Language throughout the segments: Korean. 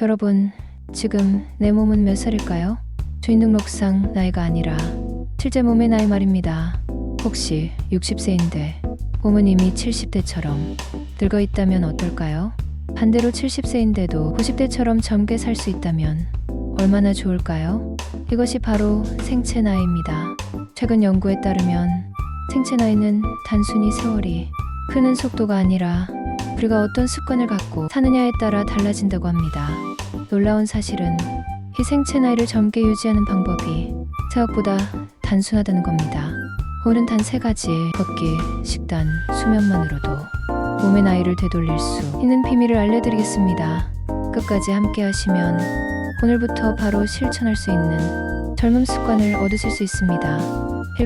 여러분, 지금 내 몸은 몇 살일까요? 주인등록상 나이가 아니라 실제 몸의 나이 말입니다. 혹시 60세인데 몸은 이미 70대처럼 늙어 있다면 어떨까요? 반대로 70세인데도 90대처럼 젊게 살 수 있다면 얼마나 좋을까요? 이것이 바로 생체 나이입니다. 최근 연구에 따르면 생체 나이는 단순히 세월이 흐르는 속도가 아니라 우리가 어떤 습관을 갖고 사느냐에 따라 달라진다고 합니다. 놀라운 사실은 이 생체 나이를 젊게 유지하는 방법이 생각보다 단순하다는 겁니다. 오늘은 단 3가지 걷기, 식단, 수면만으로도 몸의 나이를 되돌릴 수 있는 비밀을 알려드리겠습니다. 끝까지 함께 하시면 오늘부터 바로 실천할 수 있는 젊음 습관을 얻으실 수 있습니다.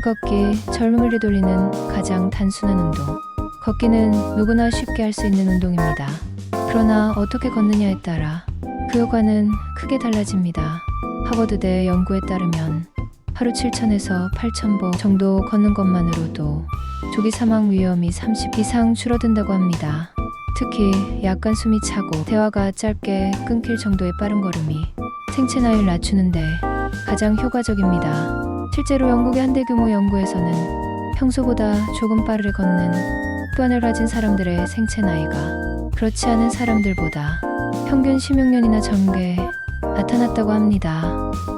걷기, 젊음을 되돌리는 가장 단순한 운동. 걷기는 누구나 쉽게 할 수 있는 운동입니다. 그러나 어떻게 걷느냐에 따라 그 효과는 크게 달라집니다. 하버드대 연구에 따르면 하루 7,000에서 8,000보 정도 걷는 것만으로도 조기 사망 위험이 30 이상 줄어든다고 합니다. 특히 약간 숨이 차고 대화가 짧게 끊길 정도의 빠른 걸음이 생체 나이를 낮추는데 가장 효과적입니다. 실제로 영국의 한 대규모 연구에서는 평소보다 조금 빠르게 걷는 습관을 가진 사람들의 생체 나이가 그렇지 않은 사람들보다 평균 16년이나 젊게 나타났다고 합니다.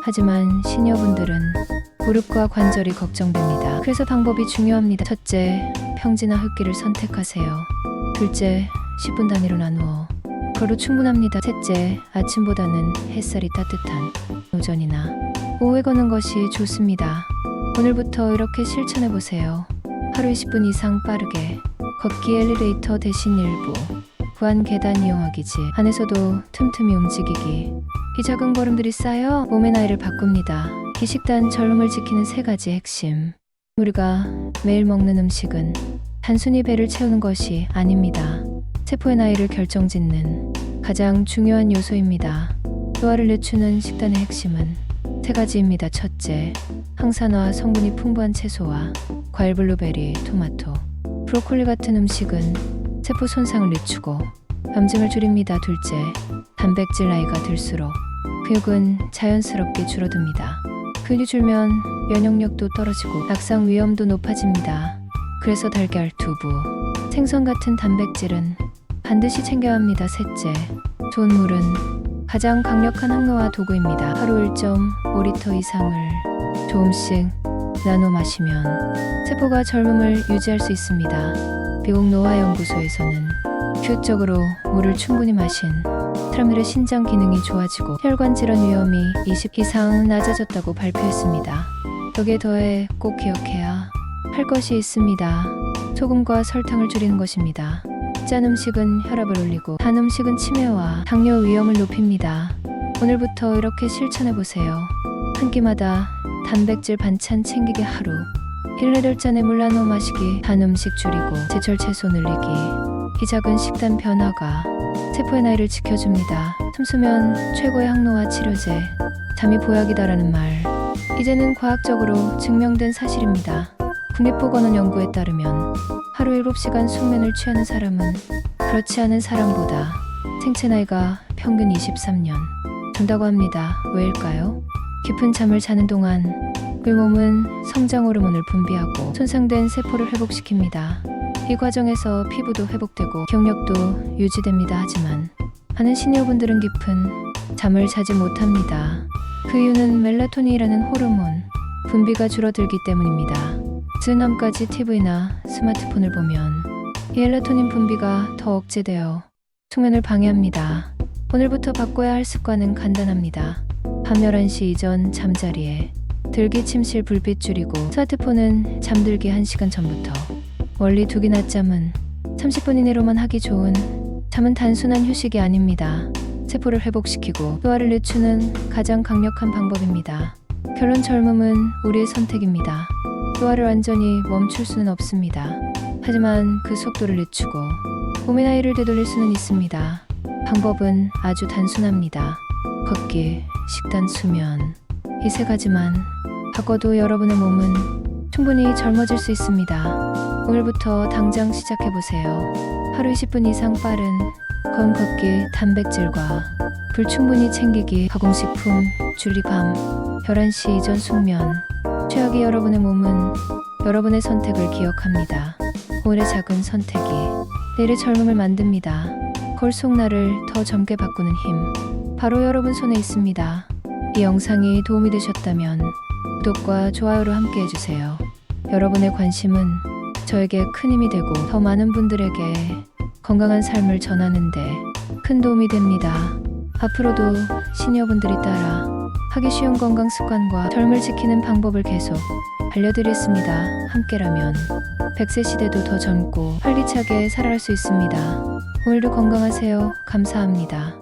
하지만 시니어분들은 무릎과 관절이 걱정됩니다. 그래서 방법이 중요합니다. 첫째, 평지나 흙길을 선택하세요. 둘째, 10분 단위로 나누어 걸어도 충분합니다. 셋째, 아침보다는 햇살이 따뜻한 오전이나 오후에 걷는 것이 좋습니다. 오늘부터 이렇게 실천해보세요. 하루에 10분 이상 빠르게 걷기, 엘리베이터 대신 일부 구한 계단 이용하기지 안에서도 틈틈이 움직이기. 이 작은 걸음들이 쌓여 몸의 나이를 바꿉니다. 이 식단, 젊음을 지키는 3가지 핵심. 우리가 매일 먹는 음식은 단순히 배를 채우는 것이 아닙니다. 세포의 나이를 결정짓는 가장 중요한 요소입니다. 노화를 늦추는 식단의 핵심은 3가지입니다. 첫째, 항산화 성분이 풍부한 채소와 과일, 블루베리, 토마토, 브로콜리 같은 음식은 세포 손상을 늦추고 염증을 줄입니다. 둘째, 단백질. 나이가 들수록 근육은 자연스럽게 줄어듭니다. 근육이 줄면 면역력도 떨어지고 낙상 위험도 높아집니다. 그래서 달걀, 두부, 생선 같은 단백질은 반드시 챙겨야 합니다. 셋째, 좋은 물은 가장 강력한 항노화 도구입니다. 하루 1.5리터 이상을 조금씩 나눠 마시면 세포가 젊음을 유지할 수 있습니다. 미국 노화연구소에서는 규칙적으로 물을 충분히 마신 사람들의 신장 기능이 좋아지고 혈관 질환 위험이 20 이상 낮아졌다고 발표했습니다. 여기에 더해 꼭 기억해야 할 것이 있습니다. 소금과 설탕을 줄이는 것입니다. 짠 음식은 혈압을 올리고 단 음식은 치매와 당뇨 위험을 높입니다. 오늘부터 이렇게 실천해보세요. 한 끼마다 단백질 반찬 챙기기. 하루 7잔의 물 나눠 마시기. 단 음식 줄이고 제철 채소 늘리기. 이 작은 식단 변화가 세포의 나이를 지켜줍니다. 틈수면 최고의 항노화 치료제. 잠이 보약이다라는 말, 이제는 과학적으로 증명된 사실입니다. 국립보건원 연구에 따르면 하루 7시간 숙면을 취하는 사람은 그렇지 않은 사람보다 생체 나이가 평균 23년 준다고 합니다. 왜일까요? 깊은 잠을 자는 동안 우리 몸은 성장 호르몬을 분비하고 손상된 세포를 회복시킵니다. 이 과정에서 피부도 회복되고 기억력도 유지됩니다. 하지만 많은 시니어분들은 깊은 잠을 자지 못합니다. 그 이유는 멜라토닌이라는 호르몬 분비가 줄어들기 때문입니다. 즈음까지 TV나 스마트폰을 보면 이 멜라토닌 분비가 더 억제되어 숙면을 방해합니다. 오늘부터 바꿔야 할 습관은 간단합니다. 밤 11시 이전 잠자리에 들기, 침실 불빛 줄이고 스마트폰은 잠들기 1시간 전부터 멀리 두기. 낮잠은 30분 이내로만 하기. 좋은 잠은 단순한 휴식이 아닙니다. 세포를 회복시키고 노화를 늦추는 가장 강력한 방법입니다. 결론, 젊음은 우리의 선택입니다. 노화를 완전히 멈출 수는 없습니다. 하지만 그 속도를 늦추고 몸의 나이를 되돌릴 수는 있습니다. 방법은 아주 단순합니다. 걷기, 식단, 수면, 이 3가지만 바꿔도 여러분의 몸은 충분히 젊어질 수 있습니다. 오늘부터 당장 시작해보세요. 하루 20분 이상 빠른 걷기, 단백질과 불충분히 챙기기, 가공식품, 줄리밤, 11시 이전 숙면. 최악의 여러분의 몸은 여러분의 선택을 기억합니다. 오늘의 작은 선택이 내일의 젊음을 만듭니다. 거울 속 나를 더 젊게 바꾸는 힘, 바로 여러분 손에 있습니다. 이 영상이 도움이 되셨다면 구독과 좋아요로 함께 해주세요. 여러분의 관심은 저에게 큰 힘이 되고 더 많은 분들에게 건강한 삶을 전하는데 큰 도움이 됩니다. 앞으로도 시니어분들이 따라 하기 쉬운 건강 습관과 젊을 지키는 방법을 계속 알려드리겠습니다. 함께라면 100세 시대도 더 젊고 활기차게 살아갈 수 있습니다. 오늘도 건강하세요. 감사합니다.